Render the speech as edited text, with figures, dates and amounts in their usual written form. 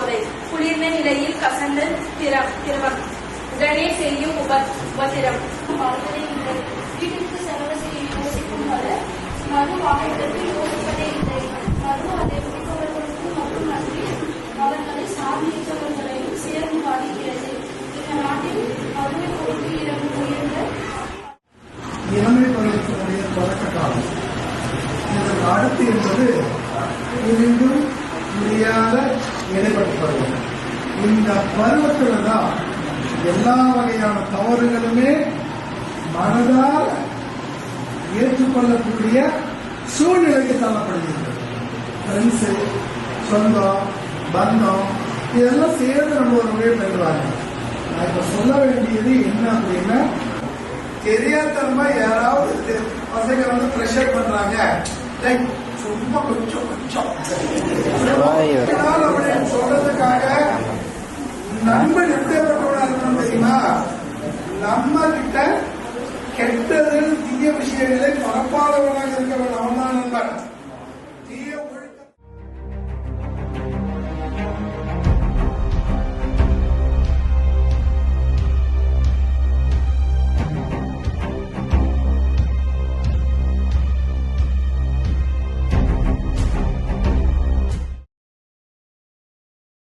போதை, குளிர்ந்த நிலையில் கசந்த திரவம், உடனே செய்யும் உபத்திரம். வாழ்வதே இல்லை. வீட்டிற்கு செலவு செய்ய யோசிக்கும் பலர் மது வாங்கிற்கு யோசிப்பதே இல்லை. மது அதை குடிப்பவர்களுக்கு மட்டும் அன்றி அவர்களை சார்ந்திருப்பவர்களையும் சேர்ந்து பாதிக்கிறது. இந்த நாட்டில் மதுவை கொடுத்து உயர்ந்த இளமை பருவத்தினுடைய தொடக்க காலம். இதற்கு அடுத்து என்பது புரிந்தும் புரியாத இடைப்பட்ட பருவம். இந்த பருவத்தில் தான் எல்லா வகையான தவறுகளுமே மனதால் ஏற்றுக்கொள்ளக்கூடிய சூழ்நிலைக்கு தள்ளப்படுகிறது. ஃப்ரெண்ட்ஸு, சொந்தம், பந்தம் இதெல்லாம் சேர்ந்து நம்ம ஒரு முறையை பெறுவாங்க. நான் இப்ப சொல்ல வேண்டியது என்ன அப்படின்னா, தெரியாதனமா யாராவது பசங்க வந்து ப்ரெஷர் பண்றாங்க, லைக் சும்மா கொஞ்சம் அப்படின்னு சொல்றதுக்காக நண்பன் எப்படிப்பட்டவனா இருக்கணும் தெரியுமா? நம்ம கிட்ட கெட்டதுன்னு